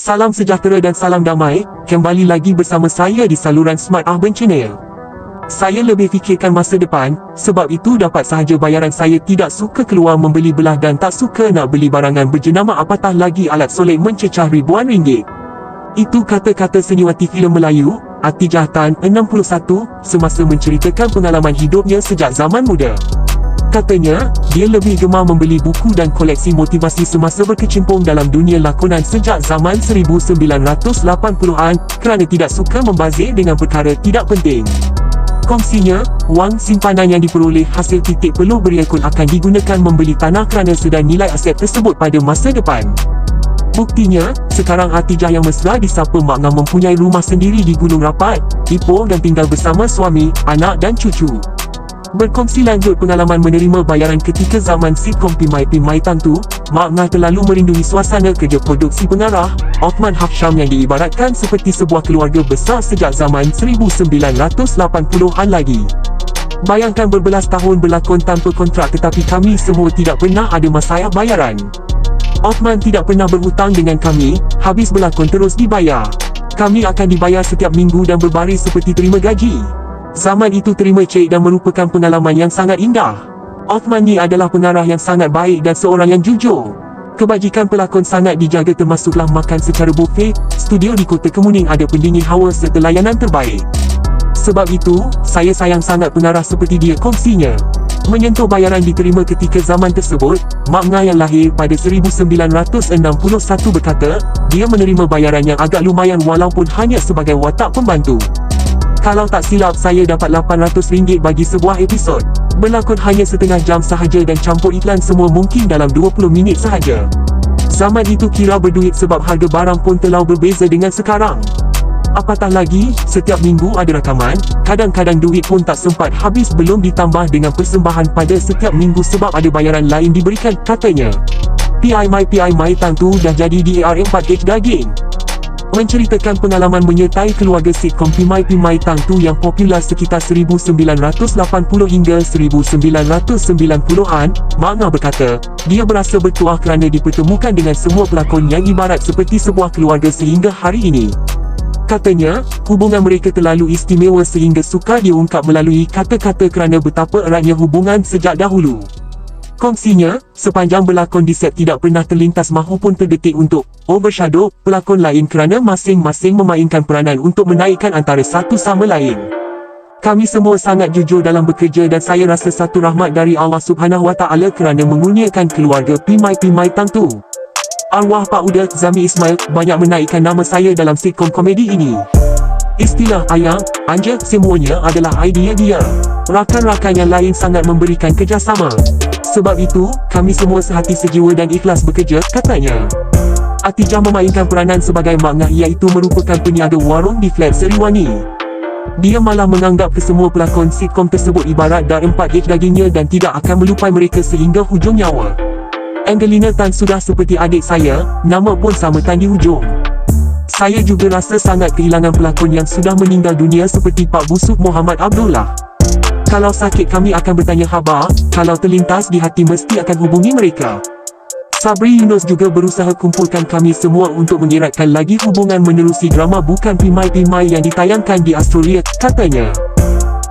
Salam sejahtera dan salam damai, kembali lagi bersama saya di saluran Smart Urban Channel. Saya lebih fikirkan masa depan, sebab itu dapat sahaja bayaran saya tidak suka keluar membeli belah dan tak suka nak beli barangan berjenama apatah lagi alat solek mencecah ribuan ringgit. Itu kata-kata seniwati filem Melayu, Atijah Tan 61, semasa menceritakan pengalaman hidupnya sejak zaman muda. Katanya, dia lebih gemar membeli buku dan koleksi motivasi semasa berkecimpung dalam dunia lakonan sejak zaman 1980-an kerana tidak suka membazir dengan perkara tidak penting. Kongsinya, wang simpanan yang diperoleh hasil titik peluh beriakun akan digunakan membeli tanah kerana sedar nilai aset tersebut pada masa depan. Buktinya, sekarang Atijah yang mesra disapa Mak Ngam mempunyai rumah sendiri di Gunung Rapat, Ipoh dan tinggal bersama suami, anak dan cucu. Berkongsi lanjut pengalaman menerima bayaran ketika zaman sitkom Pimai Tantu, Mak Ngah terlalu merindui suasana kerja produksi pengarah, Othman Hafsham yang diibaratkan seperti sebuah keluarga besar sejak zaman 1980-an lagi. Bayangkan berbelas tahun berlakon tanpa kontrak tetapi kami semua tidak pernah ada masalah bayaran. Othman tidak pernah berhutang dengan kami, habis berlakon terus dibayar. Kami akan dibayar setiap minggu dan berbaris seperti terima gaji. Zaman itu terima cek dan merupakan pengalaman yang sangat indah. Othman ni adalah pengarah yang sangat baik dan seorang yang jujur. Kebajikan pelakon sangat dijaga termasuklah makan secara buffet, studio di Kota Kemuning ada pendingin hawa serta layanan terbaik. Sebab itu, saya sayang sangat pengarah seperti dia, kongsinya. Menyentuh bayaran diterima ketika zaman tersebut, Mak Ngah yang lahir pada 1961 berkata, dia menerima bayaran yang agak lumayan walaupun hanya sebagai watak pembantu. Kalau tak silap saya dapat RM800 bagi sebuah episod. Berlakon hanya setengah jam sahaja dan campur iklan semua mungkin dalam 20 minit sahaja. Zaman itu kira berduit sebab harga barang pun terlalu berbeza dengan sekarang. Apatah lagi, setiap minggu ada rakaman, kadang-kadang duit pun tak sempat habis belum ditambah dengan persembahan pada setiap minggu sebab ada bayaran lain diberikan, katanya. PI Tantu dah jadi DAR4H daging. Menceritakan pengalaman menyertai keluarga sitkom Pimai Tantu yang popular sekitar 1980 hingga 1990-an, Mak Ngah berkata, dia berasa bertuah kerana dipertemukan dengan semua pelakon yang ibarat seperti sebuah keluarga sehingga hari ini. Katanya, hubungan mereka terlalu istimewa sehingga sukar diungkap melalui kata-kata kerana betapa eratnya hubungan sejak dahulu. Kongsinya, sepanjang berlakon di set tidak pernah terlintas mahu pun terdetik untuk overshadow pelakon lain kerana masing-masing memainkan peranan untuk menaikkan antara satu sama lain. Kami semua sangat jujur dalam bekerja dan saya rasa satu rahmat dari Allah Subhanahu Wa Taala kerana mengurniakan keluarga Pimai Tantu. Arwah Pak Uda Zami Ismail banyak menaikkan nama saya dalam sitkom komedi ini. Istilah ayang, anja semuanya adalah idea dia. Rakan-rakan yang lain sangat memberikan kerjasama. Sebab itu, kami semua sehati sejiwa dan ikhlas bekerja, katanya. Atijah memainkan peranan sebagai Mak Ngah iaitu merupakan peniaga warung di flat Seriwani. Dia malah menganggap kesemua pelakon sitkom tersebut ibarat DAR4H dagingnya dan tidak akan melupai mereka sehingga hujung nyawa. Angelina Tan sudah seperti adik saya, nama pun sama Tan di hujung. Saya juga rasa sangat kehilangan pelakon yang sudah meninggal dunia seperti Pak Busuk Muhammad Abdullah. Kalau sakit kami akan bertanya khabar, kalau terlintas di hati mesti akan hubungi mereka. Sabri Yunus juga berusaha kumpulkan kami semua untuk mengeratkan lagi hubungan menerusi drama Bukan Pimai yang ditayangkan di Australia, katanya.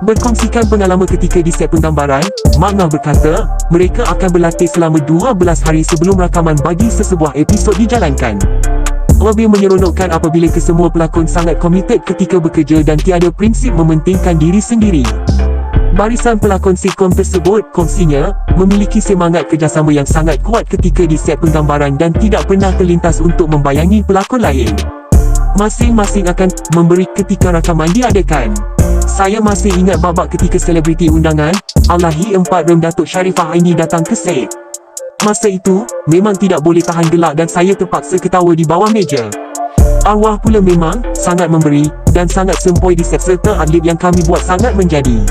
Berkongsikan pengalaman ketika di set penggambaran, Mak Ngah berkata, mereka akan berlatih selama 12 hari sebelum rakaman bagi sesebuah episod dijalankan. Lebih menyeronokkan apabila kesemua pelakon sangat komited ketika bekerja dan tiada prinsip mementingkan diri sendiri. Barisan pelakon sitkom tersebut, kongsinya, memiliki semangat kerjasama yang sangat kuat ketika di set penggambaran dan tidak pernah terlintas untuk membayangi pelakon lain. Masing-masing akan memberi ketika rakaman diadakan. Saya masih ingat babak ketika selebriti undangan, Allahi-4 Datuk Sharifah Aini datang ke set. Masa itu, memang tidak boleh tahan gelak dan saya terpaksa ketawa di bawah meja. Arwah pula memang sangat memberi dan sangat sempoi di set serta adlib yang kami buat sangat menjadi.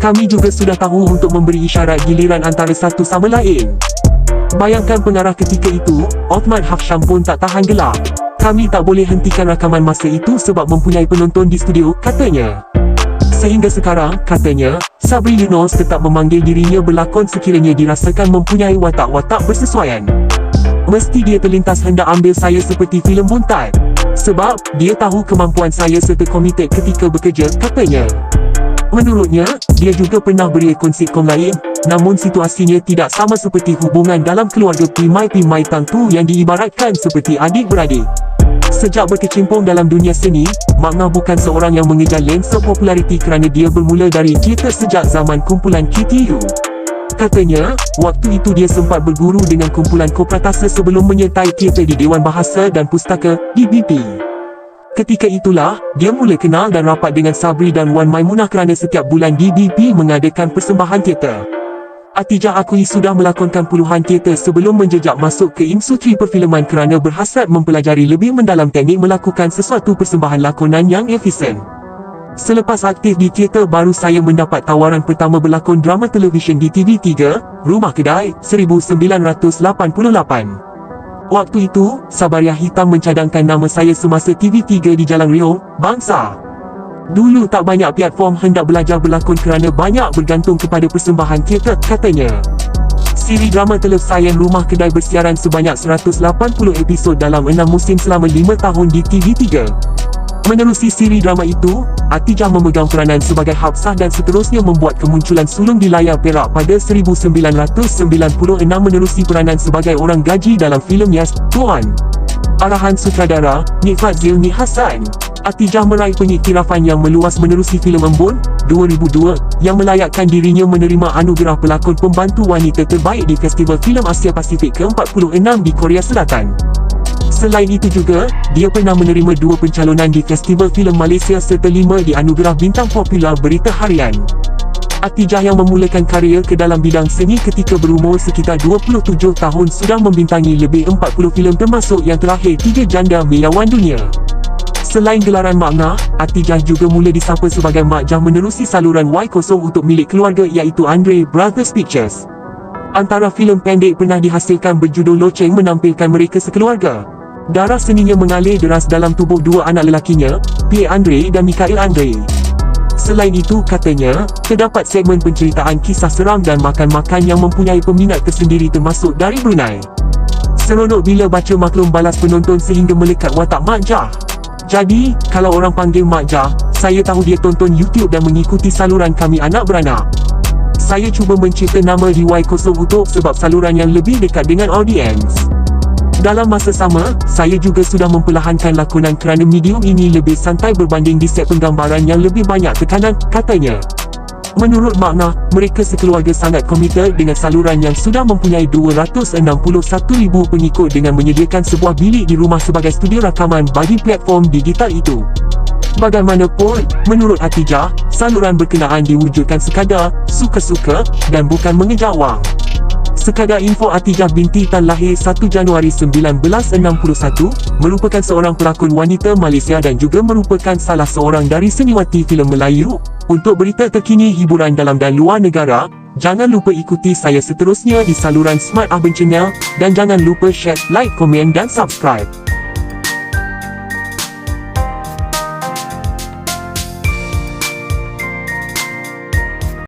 Kami juga sudah tahu untuk memberi isyarat giliran antara satu sama lain. Bayangkan pengarah ketika itu, Othman Hafsham pun tak tahan gelak. Kami tak boleh hentikan rakaman masa itu sebab mempunyai penonton di studio, katanya. Sehingga sekarang, katanya, Sabri Yunus tetap memanggil dirinya berlakon sekiranya dirasakan mempunyai watak-watak bersesuaian. Mesti dia terlintas hendak ambil saya seperti filem buntat. Sebab, dia tahu kemampuan saya serta komited ketika bekerja, katanya. Menurutnya, dia juga pernah beri-ikon sitcom lain, namun situasinya tidak sama seperti hubungan dalam keluarga Pimai-Pimai Tangtu yang diibaratkan seperti adik-beradik. Sejak berkecimpung dalam dunia seni, Mak Ngah bukan seorang yang mengejar lensa populariti kerana dia bermula dari teater sejak zaman kumpulan KTU. Katanya, waktu itu dia sempat berguru dengan kumpulan Kopratasa sebelum menyertai teater di Dewan Bahasa dan Pustaka, DBP. Ketika itulah, dia mula kenal dan rapat dengan Sabri dan Wan Maimunah kerana setiap bulan DBP mengadakan persembahan teater. Atijah akui sudah melakonkan puluhan teater sebelum menjejak masuk ke industri perfilman kerana berhasrat mempelajari lebih mendalam teknik melakukan sesuatu persembahan lakonan yang efisien. Selepas aktif di teater baru saya mendapat tawaran pertama berlakon drama televisyen di TV3, Rumah Kedai, 1988. Waktu itu, Sabariah Hitam mencadangkan nama saya semasa TV3 di Jalan Riung, Bangsa. Dulu tak banyak platform hendak belajar berlakon kerana banyak bergantung kepada persembahan teater, katanya. Siri drama televisian Rumah Kedai bersiaran sebanyak 180 episod dalam 6 musim selama 5 tahun di TV3. Menerusi siri drama itu, Atijah memegang peranan sebagai Hafsah dan seterusnya membuat kemunculan sulung di layar perak pada 1996 menerusi peranan sebagai orang gaji dalam filem Yas, Tuan. Arahan sutradara, Nikmat Zilni Hassan. Atijah meraih pengiktirafan yang meluas menerusi filem Embun, 2002, yang melayakkan dirinya menerima anugerah pelakon pembantu wanita terbaik di Festival Filem Asia Pasifik ke-46 di Korea Selatan. Selain itu juga, dia pernah menerima 2 pencalonan di Festival Filem Malaysia serta 5 di anugerah bintang popular berita harian. Atijah yang memulakan karier ke dalam bidang seni ketika berumur sekitar 27 tahun sudah membintangi lebih 40 filem termasuk yang terakhir 3 Janda Meyawan Dunia. Selain gelaran Mak Ngah, Atijah juga mula disapa sebagai Mak Jah menerusi saluran Y0 untuk milik keluarga iaitu Andre Brothers Pictures. Antara filem pendek pernah dihasilkan berjudul Loceng menampilkan mereka sekeluarga. Darah seninya mengalir deras dalam tubuh 2 anak lelakinya, Pierre Andre dan Mikhail Andre. Selain itu, katanya, terdapat segmen penceritaan kisah seram dan makan-makan yang mempunyai peminat tersendiri termasuk dari Brunei. Seronok bila baca maklum balas penonton sehingga melekat watak Mak Jah. Jadi, kalau orang panggil Mak Jah, saya tahu dia tonton YouTube dan mengikuti saluran kami anak beranak. Saya cuba mencipta nama di Y0 untuk sebab saluran yang lebih dekat dengan audiens. Dalam masa sama, saya juga sudah memperlahankan lakonan kerana medium ini lebih santai berbanding di set penggambaran yang lebih banyak tekanan, katanya. Menurut Mak Ngah, mereka sekeluarga sangat komited dengan saluran yang sudah mempunyai 261,000 pengikut dengan menyediakan sebuah bilik di rumah sebagai studio rakaman bagi platform digital itu. Bagaimanapun, menurut Atijah, saluran berkenaan diwujudkan sekadar, suka-suka, dan bukan mengejar wang. Sekadar info, Atijah binti Tan lahir 1 Januari 1961, merupakan seorang pelakon wanita Malaysia dan juga merupakan salah seorang dari seniwati filem Melayu. Untuk berita terkini hiburan dalam dan luar negara, jangan lupa ikuti saya seterusnya di saluran Smart Urban Channel dan jangan lupa share, like, komen dan subscribe.